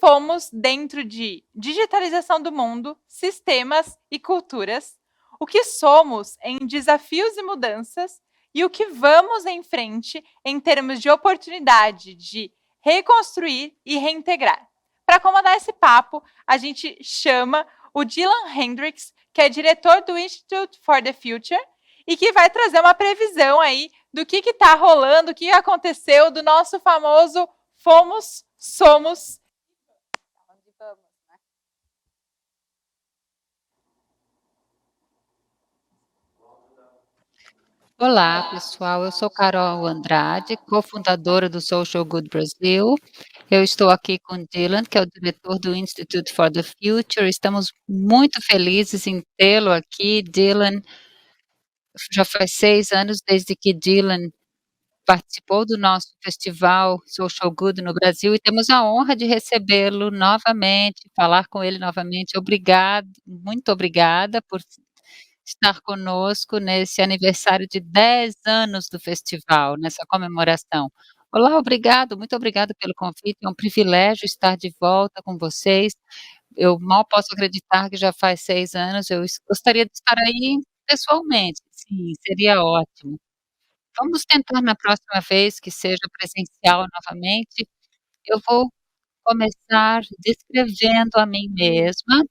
fomos dentro de digitalização do mundo, sistemas e culturas, o que somos em desafios e mudanças e o que vamos em frente em termos de oportunidade de reconstruir e reintegrar. Para comandar esse papo, a gente chama o Dylan Hendricks, que é diretor do Institute for the Future e que vai trazer uma previsão aí do que está rolando, o que aconteceu, do nosso famoso fomos, somos. Onde vamos, né? Olá, pessoal. Eu sou Carol Andrade, cofundadora do Social Good Brasil. Eu estou aqui com o Dylan, que é o diretor do Institute for the Future. Estamos muito felizes em tê-lo aqui. Dylan, já faz 6 anos desde que Dylan participou do nosso festival Social Good no Brasil e temos a honra de recebê-lo novamente, falar com ele novamente. Obrigado, muito obrigada por estar conosco nesse aniversário de 10 anos do festival, nessa comemoração. Olá, obrigado, muito obrigada pelo convite, é um privilégio estar de volta com vocês. Eu mal posso acreditar que já faz 6 anos, gostaria de estar aí pessoalmente, sim, seria ótimo. Vamos tentar na próxima vez que seja presencial novamente. Eu vou começar descrevendo a mim mesma.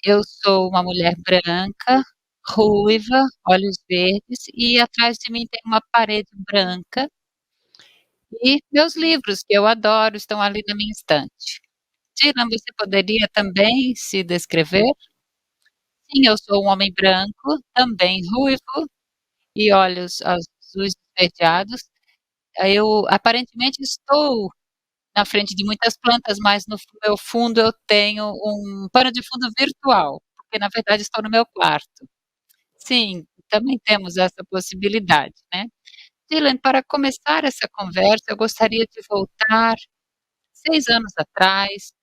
Eu sou uma mulher branca, ruiva, olhos verdes e atrás de mim tem uma parede branca e meus livros, que eu adoro, estão ali na minha estante. Dylan, você poderia também se descrever? Sim, eu sou um homem branco, também ruivo e olhos azuis esverdeados. Eu aparentemente estou na frente de muitas plantas, mas no meu fundo eu tenho um pano de fundo virtual, porque na verdade estou no meu quarto. Sim, também temos essa possibilidade, né. Dylan, para começar essa conversa, eu gostaria de voltar 6 anos atrás.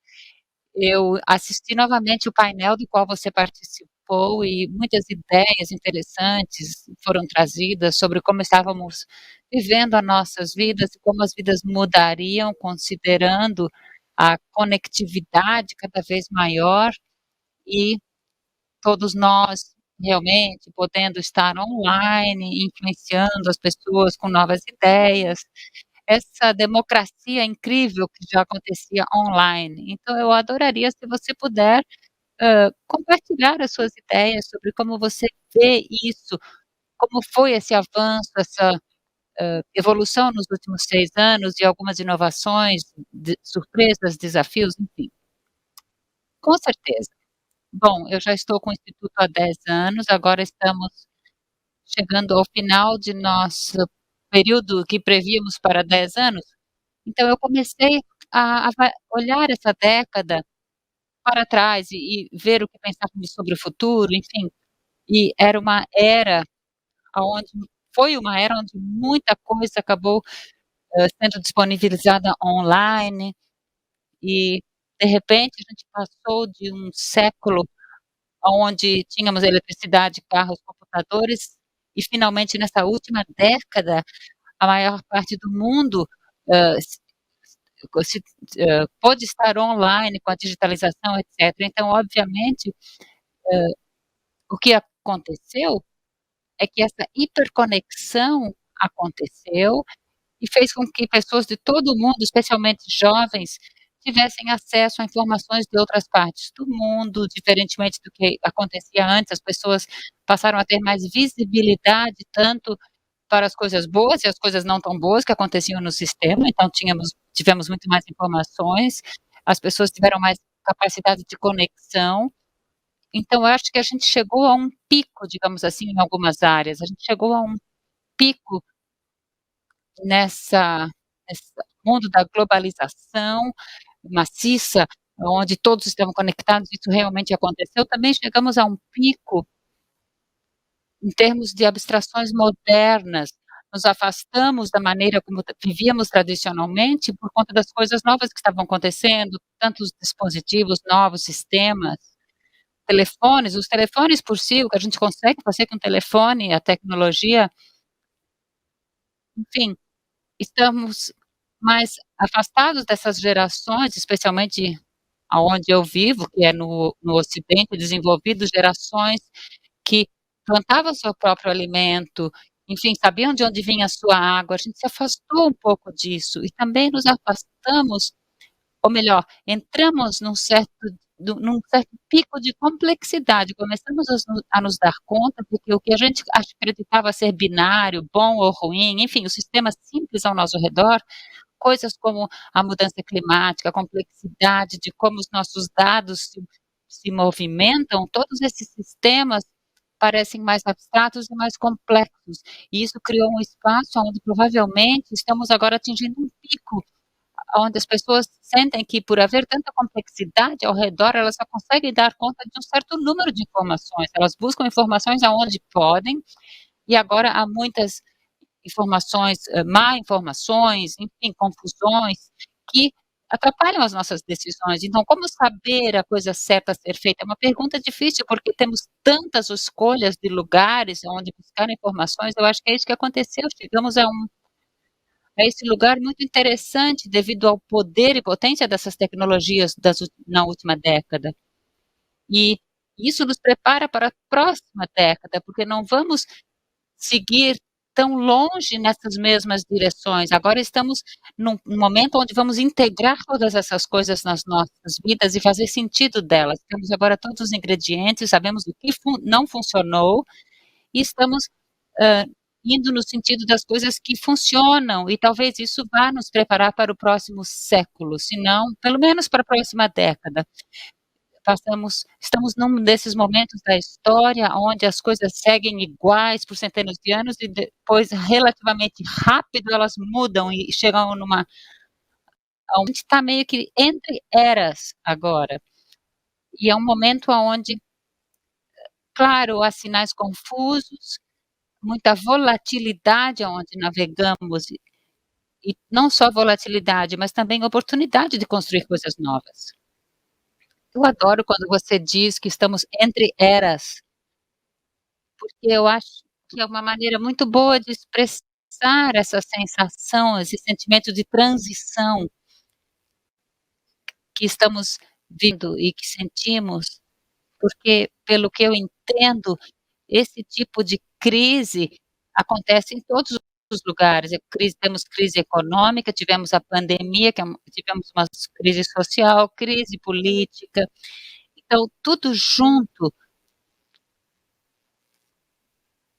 Eu assisti novamente o painel do qual você participou e muitas ideias interessantes foram trazidas sobre como estávamos vivendo as nossas vidas e como as vidas mudariam considerando a conectividade cada vez maior e todos nós realmente podendo estar online, influenciando as pessoas com novas ideias, essa democracia incrível que já acontecia online. Então eu adoraria se você puder, compartilhar as suas ideias sobre como você vê isso, como foi esse avanço, essa, evolução nos últimos 6 anos e algumas inovações, surpresas, desafios, enfim. Com certeza. Bom, eu já estou com o instituto há 10 anos, agora estamos chegando ao final de nosso período que prevíamos para 10 anos, então eu comecei a olhar essa década para trás e ver o que pensávamos sobre o futuro, enfim, e era uma era aonde foi uma era onde muita coisa acabou, sendo disponibilizada online e, de repente, a gente passou de um século aonde tínhamos eletricidade, carros, computadores, e finalmente nessa última década, a maior parte do mundo, hã, se pôde estar online com a digitalização, etcétera. Então, obviamente, o que aconteceu é que essa hiperconexão aconteceu e fez com que pessoas de todo o mundo, especialmente jovens, tivessem acesso a informações de outras partes do mundo, diferentemente do que acontecia antes, as pessoas passaram a ter mais visibilidade tanto para as coisas boas e as coisas não tão boas que aconteciam no sistema, então tivemos muito mais informações, as pessoas tiveram mais capacidade de conexão, então eu acho que a gente chegou a um pico, digamos assim, em algumas áreas, a gente chegou a um pico nesse mundo da globalização maciça, onde todos estavam conectados, isso realmente aconteceu, também chegamos a um pico em termos de abstrações modernas, nos afastamos da maneira como vivíamos tradicionalmente por conta das coisas novas que estavam acontecendo, tantos dispositivos novos, sistemas, telefones, os telefones por si, o que a gente consegue fazer com o telefone, a tecnologia, enfim, estamos mas afastados dessas gerações, especialmente aonde eu vivo, que é no Ocidente desenvolvido, gerações que plantavam seu próprio alimento, enfim, sabiam de onde vinha a sua água, a gente se afastou um pouco disso e também nos afastamos, ou melhor, entramos num certo pico de complexidade, começamos a nos dar conta de que o que a gente acreditava ser binário, bom ou ruim, enfim, o sistema simples ao nosso redor, coisas como a mudança climática, a complexidade de como os nossos dados se movimentam, todos esses sistemas parecem mais abstratos e mais complexos. E isso criou um espaço onde provavelmente estamos agora atingindo um pico, onde as pessoas sentem que por haver tanta complexidade ao redor, elas só conseguem dar conta de um certo número de informações. Elas buscam informações aonde podem, e agora há muitas informações, má informações, enfim, confusões, que atrapalham as nossas decisões. Então, como saber a coisa certa a ser feita? É uma pergunta difícil, porque temos tantas escolhas de lugares onde buscar informações. Eu acho que é isso que aconteceu. Chegamos a esse lugar muito interessante devido ao poder e potência dessas tecnologias na última década. E isso nos prepara para a próxima década, porque não vamos seguir tão longe nessas mesmas direções. Agora estamos num momento onde vamos integrar todas essas coisas nas nossas vidas e fazer sentido delas. Temos agora todos os ingredientes, sabemos o que não funcionou e estamos hã, indo no sentido das coisas que funcionam, e talvez isso vá nos preparar para o próximo século, se não, pelo menos para a próxima década. Estamos num desses momentos da história onde as coisas seguem iguais por centenas de anos e depois, relativamente rápido, elas mudam e chegam numa a gente está meio que entre eras agora. E é um momento aonde, claro, há sinais confusos, muita volatilidade aonde navegamos e não só volatilidade, mas também oportunidade de construir coisas novas. Eu adoro quando você diz que estamos entre eras. Porque eu acho que é uma maneira muito boa de expressar essa sensação, esse sentimento de transição que estamos vivendo e que sentimos, porque, pelo que eu entendo, esse tipo de crise acontece em todos os lugares. Temos crise econômica, tivemos a pandemia, tivemos uma crise social, crise política. Então, tudo junto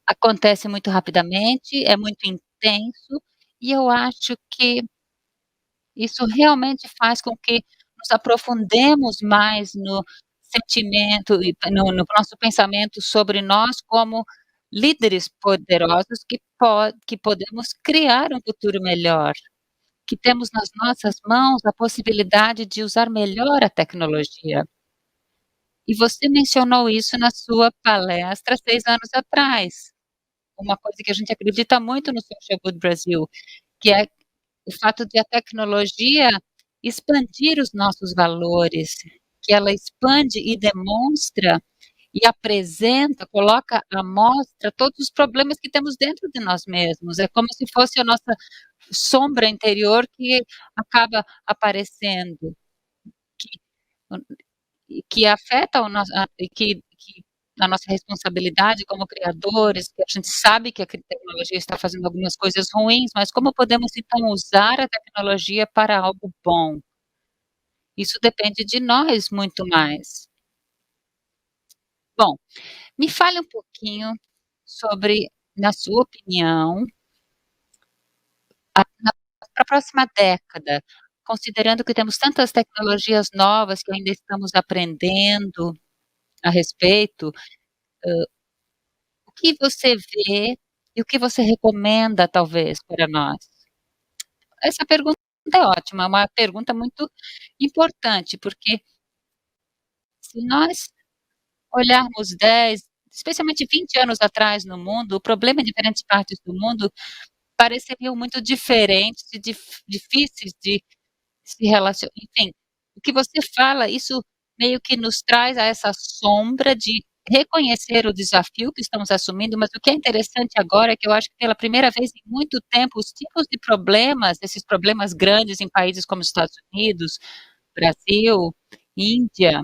acontece muito rapidamente, é muito intenso, e eu acho que isso realmente faz com que nos aprofundemos mais no sentimento e no nosso pensamento sobre nós como líderes poderosos que podemos criar um futuro melhor, que temos nas nossas mãos a possibilidade de usar melhor a tecnologia. E você mencionou isso na sua palestra 6 anos atrás. Uma coisa que a gente acredita muito no Social Good Brasil, que é o fato de a tecnologia expandir os nossos valores, que ela expande e demonstra e apresenta, coloca à mostra todos os problemas que temos dentro de nós mesmos. É como se fosse a nossa sombra interior que acaba aparecendo, que que afeta o nosso que a nossa responsabilidade como criadores, que a gente sabe que a tecnologia está fazendo algumas coisas ruins, mas como podemos então usar a tecnologia para algo bom? Isso depende de nós muito mais. Bom, me fale um pouquinho sobre, na sua opinião, para a próxima década, considerando que temos tantas tecnologias novas que ainda estamos aprendendo a respeito, o que você vê e o que você recomenda, talvez, para nós? Essa pergunta é ótima, é uma pergunta muito importante, porque se nós olharmos 10, especialmente 20 anos atrás no mundo, o problema em diferentes partes do mundo pareceriam muito diferentes e difíceis de se relacionar. Enfim, o que você fala, isso meio que nos traz a essa sombra de reconhecer o desafio que estamos assumindo, mas o que é interessante agora é que eu acho que pela primeira vez em muito tempo, os tipos de problemas, esses problemas grandes em países como os Estados Unidos, Brasil, Índia,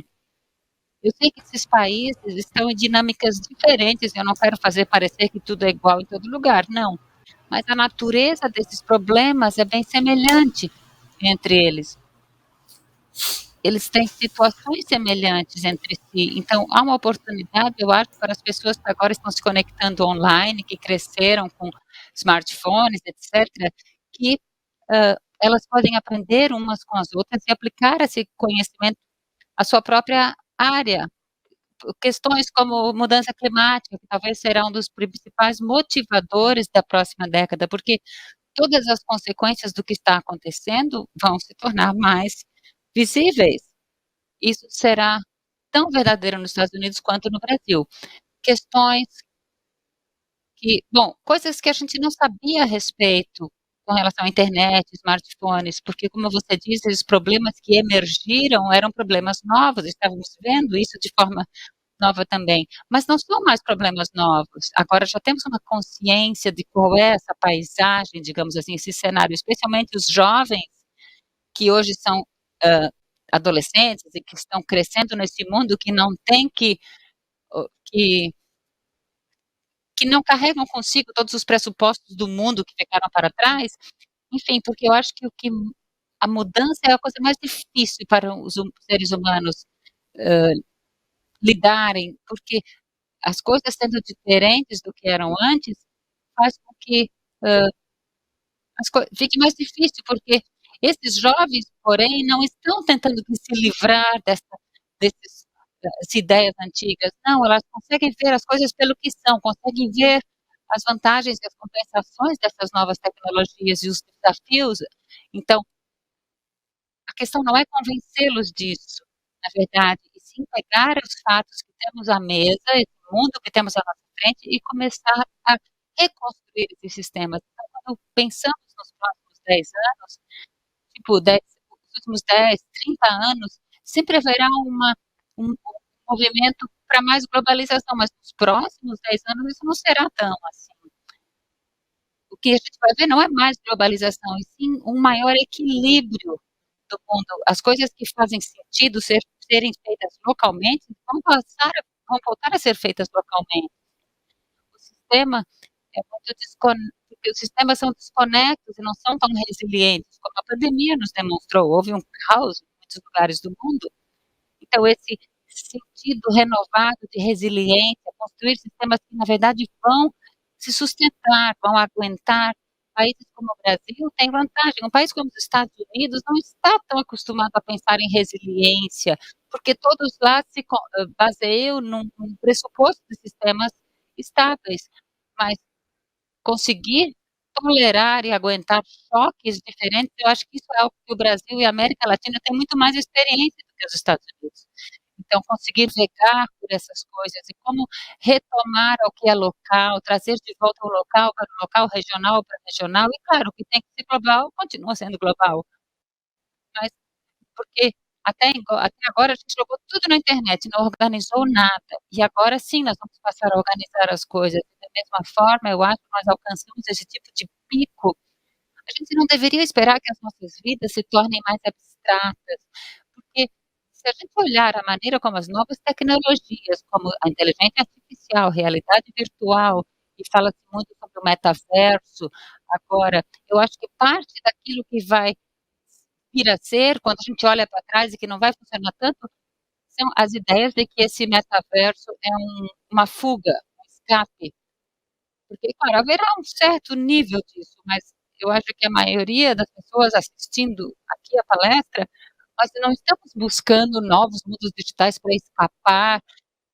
eu sei que esses países estão em dinâmicas diferentes, eu não quero fazer parecer que tudo é igual em todo lugar, não. Mas a natureza desses problemas é bem semelhante entre eles. Eles têm situações semelhantes entre si. Então, há uma oportunidade, eu acho, para as pessoas que agora estão se conectando online, que cresceram com smartphones, etc., que elas podem aprender umas com as outras e aplicar esse conhecimento à sua própria área. Questões como mudança climática, que talvez será um dos principais motivadores da próxima década, porque todas as consequências do que está acontecendo vão se tornar mais visíveis. Isso será tão verdadeiro nos Estados Unidos quanto no Brasil. Questões que bom, coisas que a gente não sabia a respeito com relação à internet, smartphones, porque como você disse, os problemas que emergiram eram problemas novos, estávamos vendo isso de forma nova também, mas não são mais problemas novos. Agora já temos uma consciência de qual é essa paisagem, digamos assim, esse cenário, especialmente os jovens que hoje são, hã, adolescentes e que estão crescendo nesse mundo que não tem que que não carregam consigo todos os pressupostos do mundo que ficaram para trás, enfim, porque eu acho que a mudança é a coisa mais difícil para os seres humanos, hã, lidarem, porque as coisas sendo diferentes do que eram antes, faz com que, hã, as coi fique mais difícil, porque esses jovens, porém, não estão tentando que se livrar desses ideias antigas. Não, elas conseguem ver as coisas pelo que são, conseguem ver as vantagens e as compensações dessas novas tecnologias e os desafios. Então, a questão não é convencê-los disso, na verdade, e sim pegar os fatos que temos à mesa, esse mundo que temos à nossa frente e começar a reconstruir esses sistemas. Então, quando pensamos nos próximos 10 anos, tipo 10, os últimos 10, 30 anos, sempre haverá um movimento para mais globalização, mas nos próximos 10 anos isso não será tão assim. O que a gente vai ver não é mais globalização, e sim um maior equilíbrio do mundo. As coisas que fazem sentido serem feitas localmente vão voltar a ser feitas localmente. O sistema é muito porque os sistemas são desconexos e não são tão resilientes, como a pandemia nos demonstrou. Houve um caos em muitos lugares do mundo. Então, esse sentido renovado de resiliência, construir sistemas que, na verdade, vão se sustentar, vão aguentar. Países como o Brasil têm vantagem. Um país como os Estados Unidos não está tão acostumado a pensar em resiliência, porque todos lá se baseiam num pressuposto de sistemas estáveis. Mas conseguir tolerar e aguentar choques diferentes, eu acho que isso é algo que o Brasil e a América Latina têm muito mais experiência do que os Estados Unidos. Então, conseguir vegar por essas coisas e como retomar o que é local, trazer de volta o local para o local, regional para o regional, e claro, o que tem que ser global, continua sendo global, mas porque até agora a gente jogou tudo na internet, não organizou nada, e agora sim nós vamos passar a organizar as coisas. Da mesma forma, eu acho que nós alcançamos esse tipo de pico, a gente não deveria esperar que as nossas vidas se tornem mais abstratas, porque se a gente olhar a maneira como as novas tecnologias, como a inteligência artificial, realidade virtual, e fala-se muito sobre o metaverso agora, eu acho que parte daquilo que vai vir a ser, quando a gente olha para trás e que não vai funcionar tanto, são as ideias de que esse metaverso é uma fuga, um escape. Porque, claro, haverá um certo nível disso, mas eu acho que a maioria das pessoas assistindo aqui a palestra, nós não estamos buscando novos mundos digitais para escapar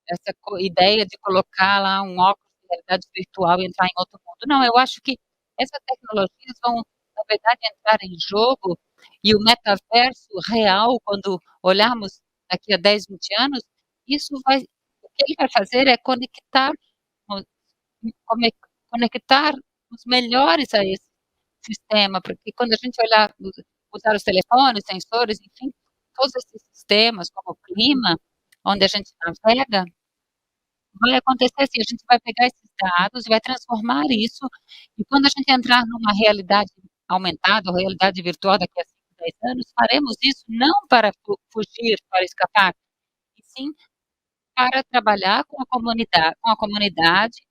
essa ideia de colocar lá um óculos de realidade virtual e entrar em outro mundo. Não, eu acho que essas tecnologias vão, na verdade, entrar em jogo e o metaverso real, quando olharmos daqui a 10, 20 anos, isso vai, o que ele vai fazer é come conectar os melhores a esse sistema, porque quando a gente usar os telefones, sensores, enfim, todos esses sistemas, como o clima, onde a gente navega, vai acontecer assim, a gente vai pegar esses dados e vai transformar isso, e quando a gente entrar numa realidade aumentada ou realidade virtual daqui a 5, 10 anos, faremos isso não para fugir, para escapar, e sim para trabalhar com a comunidade,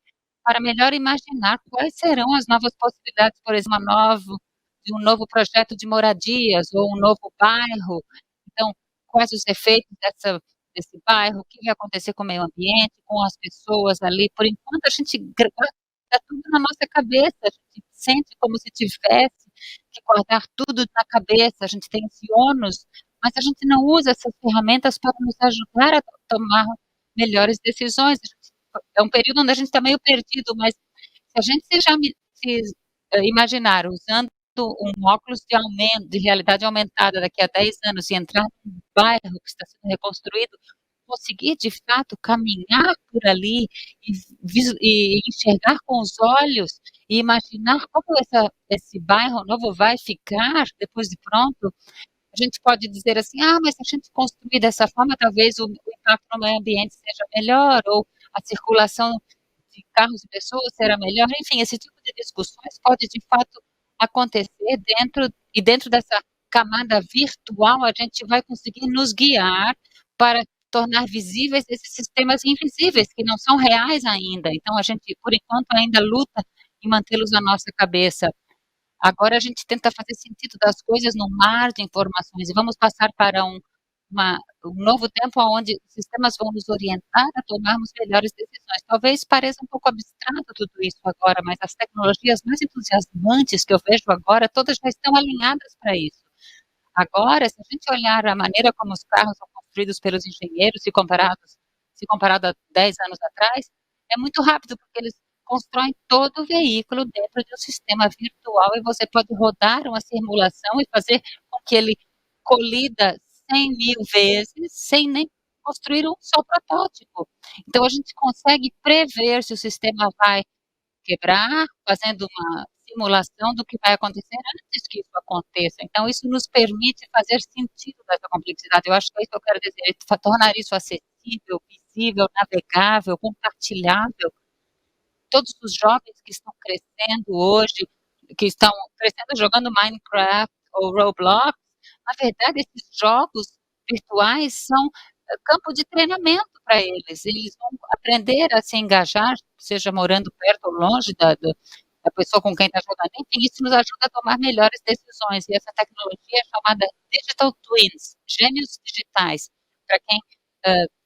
para melhor imaginar quais serão as novas possibilidades, por exemplo, de um novo projeto de moradias ou um novo bairro. Então, quais os efeitos desse bairro, o que vai acontecer com o meio ambiente, com as pessoas ali. Por enquanto, a gente guarda tudo na nossa cabeça, a gente sente como se tivesse que guardar tudo na cabeça, a gente tem esse ônus, mas a gente não usa essas ferramentas para nos ajudar a tomar melhores decisões. É um período onde a gente está meio perdido, mas se a gente imaginar usando um óculos de aumento, de realidade aumentada daqui a 10 anos e entrar num bairro que está sendo reconstruído, conseguir de fato caminhar por ali e enxergar com os olhos e imaginar como esse bairro novo vai ficar depois de pronto, a gente pode dizer assim: "Ah, mas se a gente construir dessa forma, talvez o impacto no meio ambiente seja melhor, ou a circulação de carros e pessoas será melhor", enfim, esse tipo de discussões pode de fato acontecer dentro dessa camada virtual, a gente vai conseguir nos guiar para tornar visíveis esses sistemas invisíveis, que não são reais ainda. Então a gente, por enquanto, ainda luta em mantê-los na nossa cabeça. Agora a gente tenta fazer sentido das coisas no mar de informações e vamos passar para um novo tempo onde os sistemas vão nos orientar a tomarmos melhores decisões. Talvez pareça um pouco abstrato tudo isso agora, mas as tecnologias mais entusiasmantes que eu vejo agora, todas já estão alinhadas para isso. Agora, se a gente olhar a maneira como os carros são construídos pelos engenheiros, se comparado a 10 anos atrás, é muito rápido, porque eles constroem todo o veículo dentro de um sistema virtual e você pode rodar uma simulação e fazer com que ele colida 100.000 vezes sem nem construir um só protótipo. Então a gente consegue prever se o sistema vai quebrar, fazendo uma simulação do que vai acontecer antes que isso aconteça. Então, isso nos permite fazer sentido dessa complexidade. Eu acho que é isso que eu quero dizer, tornar isso acessível, visível, navegável, compartilhável. Todos os jovens que estão crescendo hoje, que estão crescendo jogando Minecraft ou Roblox, na verdade, esses jogos virtuais são campo de treinamento para eles. Eles vão aprender a se engajar, seja morando perto ou longe da pessoa com quem está jogando. Enfim, isso nos ajuda a tomar melhores decisões. E essa tecnologia é chamada Digital Twins, gêmeos digitais. Para quem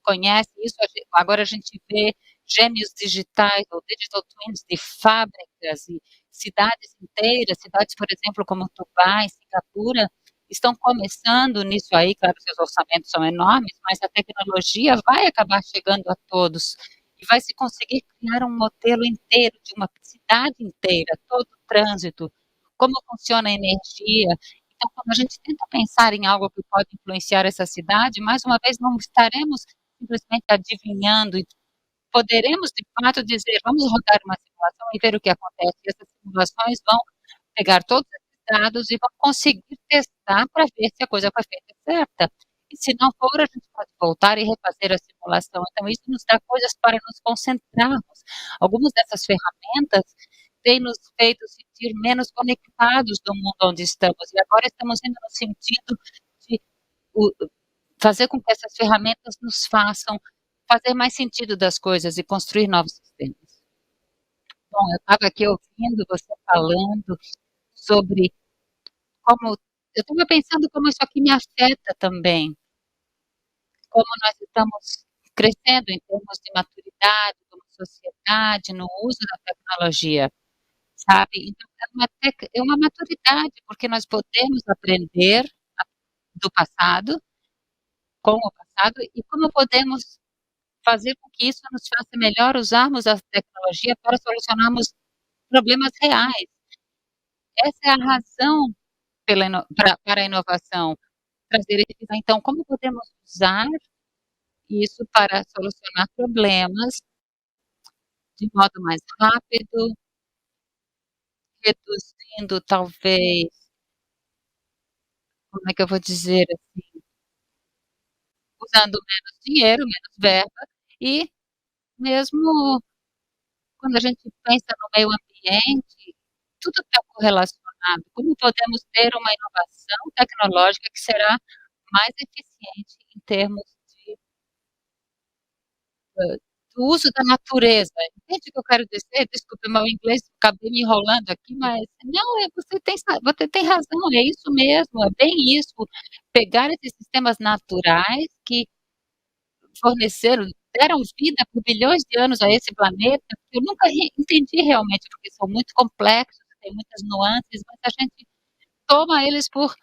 conhece isso, agora a gente vê gêmeos digitais ou digital twins de fábricas e cidades inteiras, cidades, por exemplo, como Dubai, Singapura, estão começando nisso aí, claro que os orçamentos são enormes, mas a tecnologia vai acabar chegando a todos e vai se conseguir criar um modelo inteiro de uma cidade inteira, todo o trânsito, como funciona a energia. Então, quando a gente tenta pensar em algo que pode influenciar essa cidade, mais uma vez não estaremos simplesmente adivinhando e poderemos de fato dizer: "Vamos rodar uma simulação e ver o que acontece". E essas simulações vão pegar todos esses dados e vão conseguir testar para ver se a coisa foi feita certa. E se não for, a gente pode voltar e refazer a simulação. Então isso nos dá coisas para nos concentrarmos. Algumas dessas ferramentas têm nos feito sentir menos conectados do mundo onde estamos, e agora estamos indo no sentido de o fazer com que essas ferramentas nos façam fazer mais sentido das coisas e construir novos sistemas. Bom, eu estava aqui ouvindo você falando sobre como eu estava pensando como isso aqui me afeta também, como nós estamos crescendo em termos de maturidade como sociedade, no uso da tecnologia, sabe. Então é uma maturidade, porque nós podemos aprender do passado, com o passado, e como podemos fazer com que isso nos faça melhor usarmos a tecnologia para solucionarmos problemas reais. Essa é a razão para a inovação, trazer esse então como podemos usar isso para solucionar problemas de modo mais rápido, reduzindo talvez, como é que eu vou dizer assim, usando menos dinheiro, menos verba e mesmo quando a gente pensa no meio ambiente, tudo está correlacionado. Como podemos ter uma inovação tecnológica que será mais eficiente em termos de, do uso da natureza. Entende o que eu quero dizer? Desculpe meu inglês, acabei me enrolando aqui, mas não, você tem razão, é isso mesmo, é bem isso. Pegar esses sistemas naturais que forneceram, deram vida por bilhões de anos a esse planeta, que eu nunca entendi realmente, porque são muito complexos, tem muitas nuances, mas a gente toma eles por.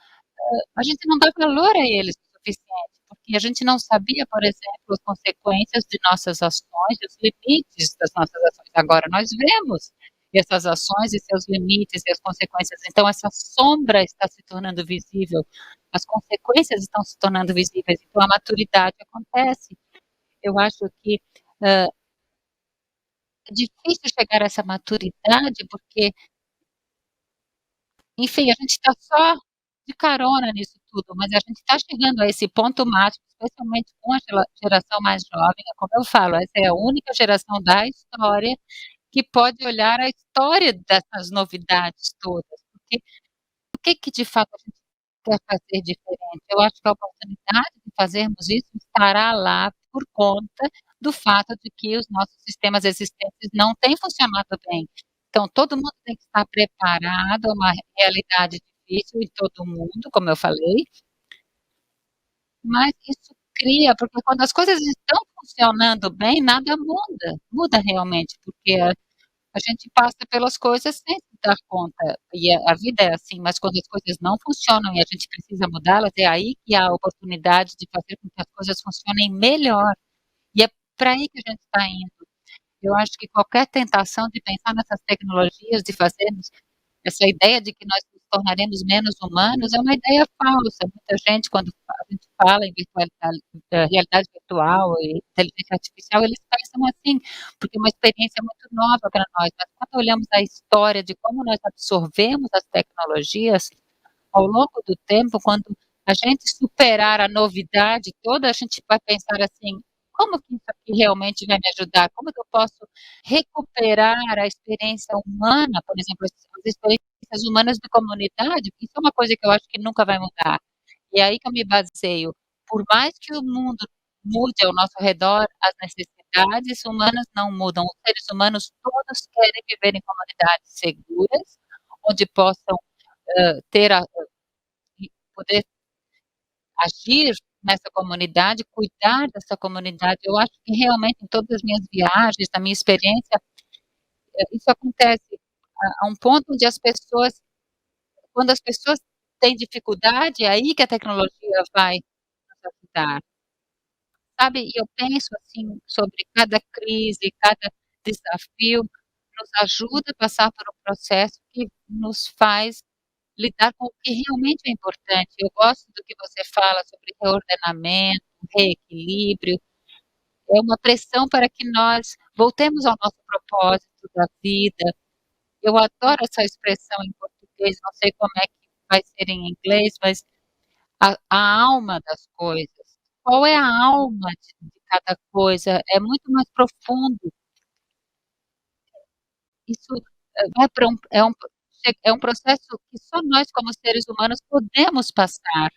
A gente não dá valor a eles o suficiente, porque a gente não sabia, por exemplo, as consequências de nossas ações, os limites das nossas ações. Agora nós vemos essas ações e seus limites e as consequências. Então, essa sombra está se tornando visível, as consequências estão se tornando visíveis. Então, a maturidade acontece. Eu acho que é difícil chegar a essa maturidade, porque, enfim, a gente está só de carona nisso tudo, mas a gente está chegando a esse ponto máximo, especialmente com a geração mais jovem, é como eu falo, essa é a única geração da história que pode olhar a história dessas novidades todas, porque o que que de fato a gente quer fazer diferente? Eu acho que a oportunidade de fazermos isso estará lá por conta do fato de que os nossos sistemas existentes não têm funcionado bem. Então, todo mundo tem que estar preparado a uma realidade difícil em todo mundo, como eu falei, mas isso cria, porque quando as coisas estão funcionando bem, nada muda, muda realmente, porque a gente passa pelas coisas sem se dar conta, e a vida é assim, mas quando as coisas não funcionam e a gente precisa mudá-las, é aí que há a oportunidade de fazer com que as coisas funcionem melhor, e é para aí que a gente está indo. Eu acho que qualquer tentação de pensar nessas tecnologias, de fazermos essa ideia de que nós nos tornaremos menos humanos é uma ideia falsa. Muita gente, quando a gente fala em realidade virtual e inteligência artificial, eles pensam assim, porque é uma experiência muito nova para nós. Mas quando olhamos a história de como nós absorvemos as tecnologias, ao longo do tempo, quando a gente superar a novidade toda, a gente vai pensar assim: "Como que isso aqui realmente vai me ajudar? Como que eu posso recuperar a experiência humana?", por exemplo, as experiências humanas de comunidade, isso é uma coisa que eu acho que nunca vai mudar. E é aí que eu me baseio. Por mais que o mundo mude ao nosso redor, as necessidades humanas não mudam. Os seres humanos todos querem viver em comunidades seguras, onde possam, ter a e poder agir nessa comunidade, cuidar dessa comunidade. Eu acho que realmente em todas as minhas viagens, na minha experiência, isso acontece a um ponto onde as pessoas quando as pessoas têm dificuldade, é aí que a tecnologia vai nos ajudar, sabe. E eu penso, assim, sobre cada crise, cada desafio, nos ajuda a passar por um processo que nos faz lidar com o que realmente é importante. Eu gosto do que você fala sobre reordenamento, reequilíbrio, é uma pressão para que nós voltemos ao nosso propósito da vida. Eu adoro essa expressão em português, não sei como é que vai ser em inglês, mas a alma das coisas. Qual é a alma de cada coisa? É muito mais profundo. Isso, vai para um é um processo que só nós como seres humanos podemos passar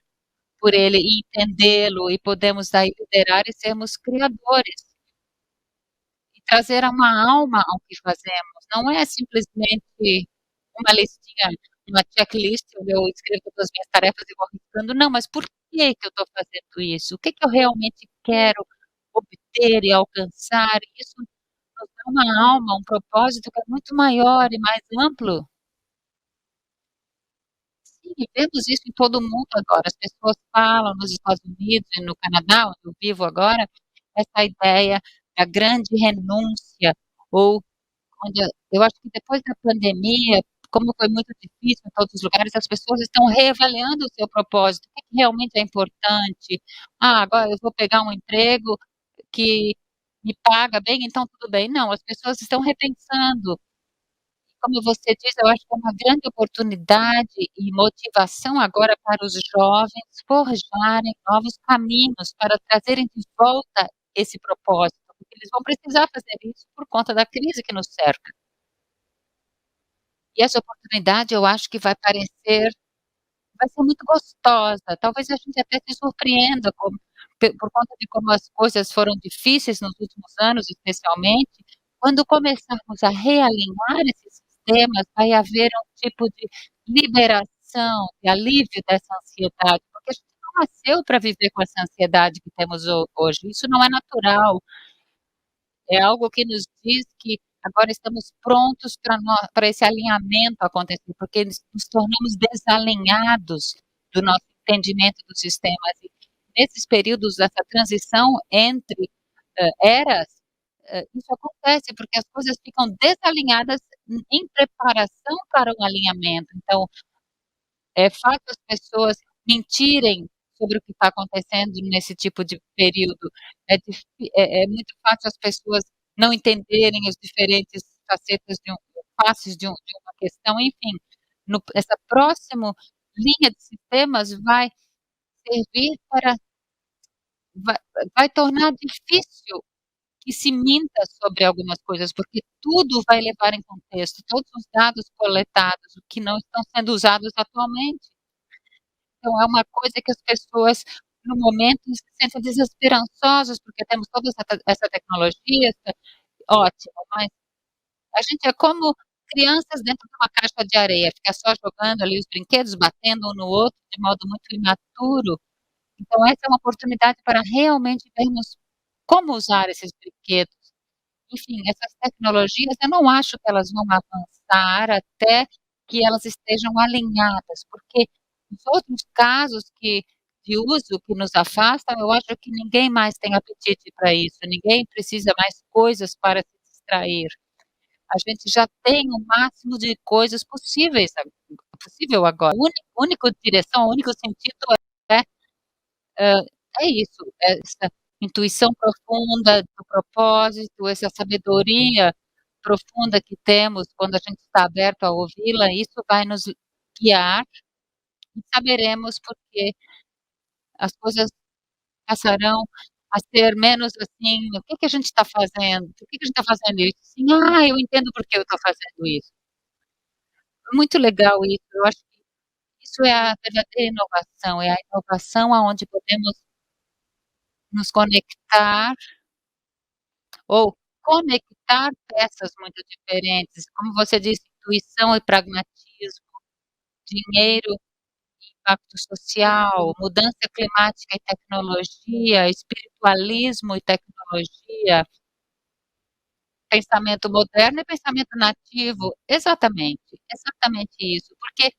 por ele e entendê-lo e podemos aí liderar e sermos criadores, e trazer uma alma ao que fazemos, não é simplesmente uma listinha, uma checklist onde eu escrevo todas as minhas tarefas e vou arriscando, não, mas por que que eu estou fazendo isso? O que que eu realmente quero obter e alcançar? E isso nos dá uma alma, um propósito que é muito maior e mais amplo. Sim, vemos isso em todo o mundo agora. As pessoas falam nos Estados Unidos e no Canadá, onde eu vivo agora, essa ideia da grande renúncia, ou onde eu acho que depois da pandemia, como foi muito difícil em todos os lugares, as pessoas estão reavaliando o seu propósito, o que que realmente é importante. "Ah, agora eu vou pegar um emprego que me paga bem, então tudo bem". Não, as pessoas estão repensando. Como você diz, eu acho que é uma grande oportunidade e motivação agora para os jovens forjarem novos caminhos para trazerem de volta esse propósito, porque eles vão precisar fazer isso por conta da crise que nos cerca. E essa oportunidade eu acho que vai ser muito gostosa, talvez a gente até se surpreenda por conta de como as coisas foram difíceis nos últimos anos, especialmente, quando começarmos a realinhar esses sistemas, vai haver um tipo de liberação, de alívio dessa ansiedade, porque a gente não nasceu para viver com essa ansiedade que temos hoje, isso não é natural. É algo que nos diz que agora estamos prontos para esse alinhamento acontecer, porque nos tornamos desalinhados do nosso entendimento dos sistemas. E nesses períodos dessa transição entre, eras, isso acontece, porque as coisas ficam desalinhadas em preparação para um alinhamento. Então, é fácil as pessoas mentirem sobre o que está acontecendo nesse tipo de período. É muito fácil as pessoas não entenderem as diferentes faces de uma questão, enfim. Essa próxima linha de sistemas vai servir para vai vai tornar difícil que se minta sobre algumas coisas, porque tudo vai levar em contexto, todos os dados coletados, o que não estão sendo usados atualmente. Então é uma coisa que as pessoas, no momento, se sentem desesperançosas, porque temos toda essa tecnologia, ótimo, mas a gente é como crianças dentro de uma caixa de areia, ficar só jogando ali os brinquedos, batendo um no outro de modo muito imaturo. Então essa é uma oportunidade para realmente vermos como usar esses brinquedos. Enfim, essas tecnologias, eu não acho que elas vão avançar até que elas estejam alinhadas, porque os outros casos de uso que nos afastam, eu acho que ninguém mais tem apetite para isso, ninguém precisa mais coisas para se distrair. A gente já tem o máximo de coisas possível agora. Único direção, o único sentido é Hã, é isso, essa intuição profunda do propósito, essa sabedoria profunda que temos quando a gente está aberto a ouvi-la, isso vai nos guiar e saberemos porque as coisas passarão a ser menos assim: "O que que a gente está fazendo? Por que que a gente está fazendo isso?" Sim, "Ah, eu entendo por que eu estou fazendo isso." É muito legal isso, eu acho que isso é a verdadeira inovação, é a inovação aonde podemos nos conectar ou conectar peças muito diferentes, como você disse, intuição e pragmatismo, dinheiro e impacto social, mudança climática e tecnologia, espiritualismo e tecnologia, pensamento moderno e pensamento nativo. Exatamente, exatamente isso, porque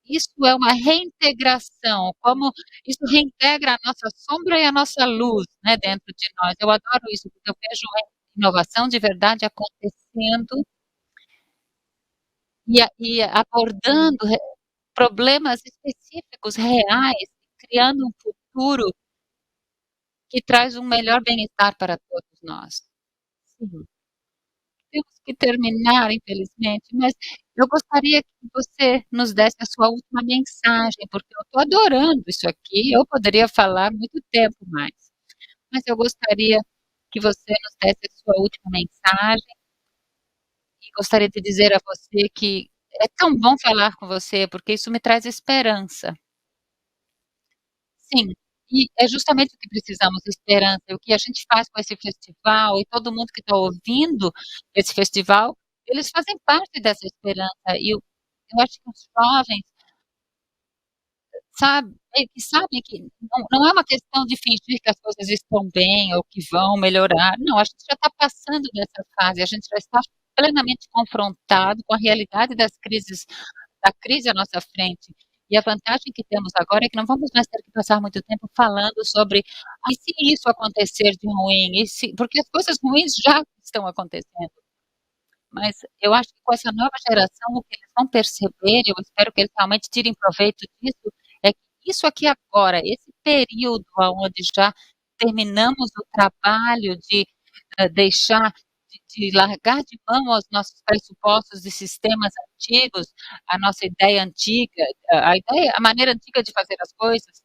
isso é uma reintegração, como isso reintegra a nossa sombra e a nossa luz, né, dentro de nós. Eu adoro isso, porque eu vejo a inovação de verdade acontecendo e abordando problemas específicos, reais, criando um futuro que traz um melhor bem-estar para todos nós. Sim. Temos que terminar, infelizmente, mas eu gostaria que você nos desse a sua última mensagem, porque eu estou adorando isso aqui, eu poderia falar muito tempo mais, mas eu gostaria que você nos desse a sua última mensagem e gostaria de dizer a você que é tão bom falar com você, porque isso me traz esperança. Sim, e é justamente o que precisamos, esperança. E o que a gente faz com esse festival e todo mundo que está ouvindo esse festival, eles fazem parte dessa esperança e eu acho que os jovens, meio que sabem que não é uma questão de fingir que as coisas estão bem ou que vão melhorar, não, a gente já está passando dessa fase, a gente já está plenamente confrontado com a realidade da crise à nossa frente. E a vantagem que temos agora é que não vamos mais ter que passar muito tempo falando sobre: "Ah, e se isso acontecer de ruim? E se", porque as coisas ruins já estão acontecendo. Mas eu acho que com essa nova geração, o que eles vão perceber, eu espero que eles realmente tirem proveito disso, é que isso aqui agora, esse período aonde já terminamos o trabalho de, deixar de largar de mão os nossos pressupostos de sistemas antigos, a nossa ideia antiga, a maneira antiga de fazer as coisas,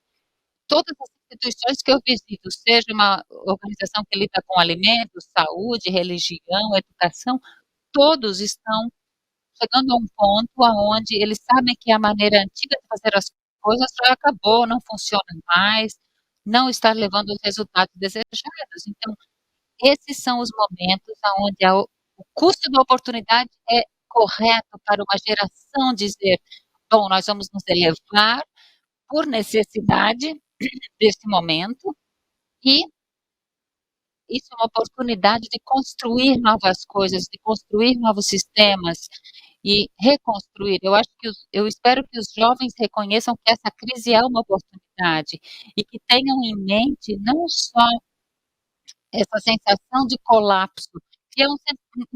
todas essas instituições que eu visito, seja uma organização que lida com alimentos, saúde, religião, educação, todos estão chegando a um ponto aonde eles sabem que a maneira antiga de fazer as coisas já acabou, não funciona mais, não está levando os resultados desejados. Então, esses são os momentos aonde o custo da oportunidade é correto para uma geração dizer: "Bom, nós vamos nos elevar por necessidade desse momento e isso é uma oportunidade de construir novas coisas, de construir novos sistemas e reconstruir". Eu espero que os jovens reconheçam que essa crise é uma oportunidade e que tenham em mente não só essa sensação de colapso, que é um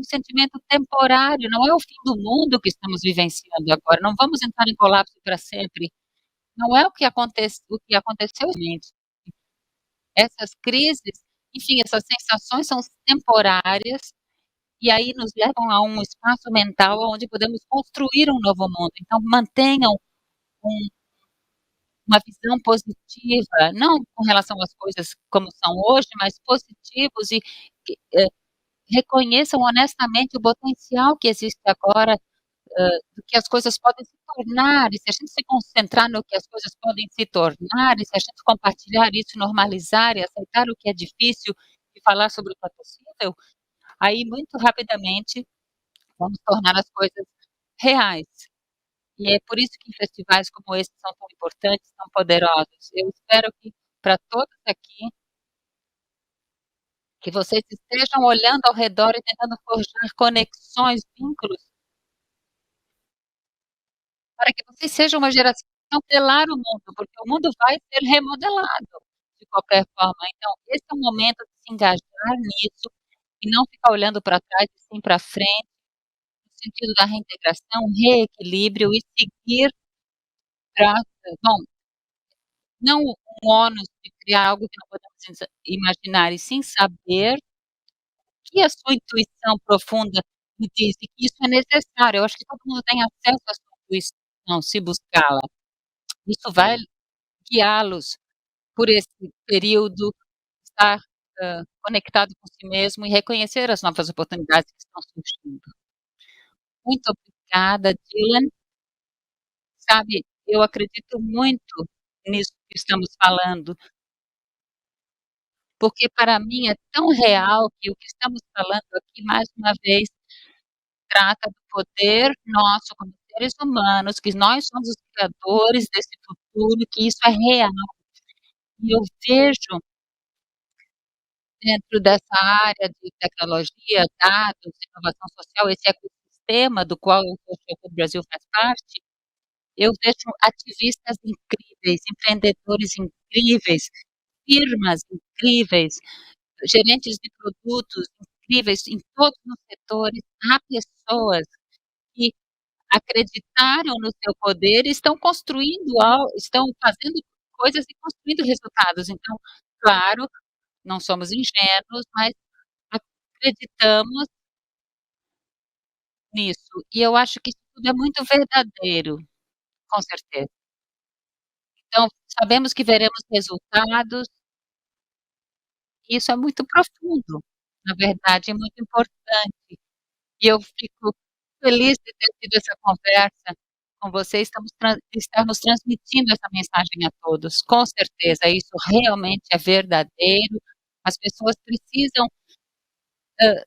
sentimento temporário, não é o fim do mundo que estamos vivenciando agora, não vamos entrar em colapso para sempre, não é o que aconteceu realmente. Essas crises, enfim, essas sensações são temporárias, e aí nos levam a um espaço mental onde podemos construir um novo mundo. Então mantenham um uma visão positiva, não com relação às coisas como são hoje, mas positivos e que, reconheçam honestamente o potencial que existe agora, do que as coisas podem se tornar, e se a gente se concentrar no que as coisas podem se tornar, e se a gente compartilhar isso, normalizar e aceitar o que é difícil e falar sobre o que é possível, aí muito rapidamente vamos tornar as coisas reais. E é por isso que festivais como esse são tão importantes, tão poderosos. Eu espero que para todos aqui, que vocês estejam olhando ao redor e tentando forjar conexões, vínculos, para que vocês sejam uma geração que modelar o mundo, porque o mundo vai ser remodelado de qualquer forma. Então, esse é o momento de se engajar nisso e não ficar olhando para trás e sim para frente, no sentido da reintegração, reequilíbrio e seguir para bom, não um ônus de criar algo que não podemos imaginar, e sim saber que a sua intuição profunda me diz e que isso é necessário. Eu acho que todo mundo tem acesso à sua intuição, se buscá-la. Isso vai guiá-los por esse período, estar, conectado com si mesmo e reconhecer as novas oportunidades que estão surgindo. Muito obrigada, Dylan. Sabe, eu acredito muito nisso que estamos falando, porque para mim é tão real que o que estamos falando aqui, mais uma vez, trata do poder nosso como seres humanos, que nós somos os criadores desse futuro, que isso é real. E eu vejo dentro dessa área de tecnologia, dados, inovação social, esse ecossistema do qual o Social Club Brasil faz parte, eu vejo ativistas incríveis, empreendedores incríveis, firmas incríveis, gerentes de produtos incríveis em todos os setores. Há pessoas que acreditaram no seu poder e estão fazendo coisas e construindo resultados. Então, claro, não somos ingênuos, mas acreditamos nisso. E eu acho que isso tudo é muito verdadeiro, com certeza. Então, sabemos que veremos resultados, e isso é muito profundo, na verdade, é muito importante. E eu fico feliz de ter tido essa conversa com você, estarmos transmitindo essa mensagem a todos. Com certeza, isso realmente é verdadeiro. As pessoas precisam,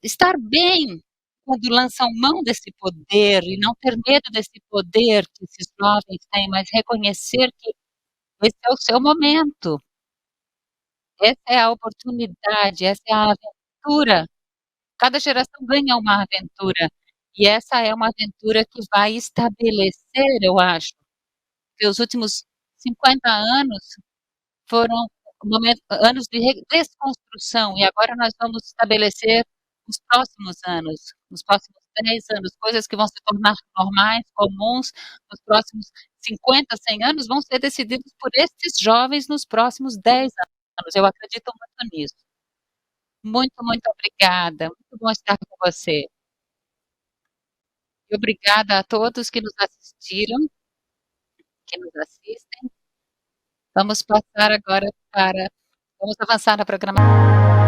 estar bem quando lançam mão desse poder e não ter medo desse poder que esses jovens têm, mas reconhecer que esse é o seu momento, essa é a oportunidade, essa é a aventura. Cada geração ganha uma aventura, e essa é uma aventura que vai estabelecer, eu acho, que os últimos 50 anos foram anos de desconstrução, e agora nós vamos estabelecer os próximos anos, nos próximos 10 anos, coisas que vão se tornar normais, comuns, nos próximos 50, 100 anos, vão ser decididos por esses jovens nos próximos 10 anos. Eu acredito muito nisso. Muito, muito obrigada. Muito bom estar com você. E obrigada a todos que nos assistiram, que nos assistem. Vamos passar agora para vamos avançar na programação.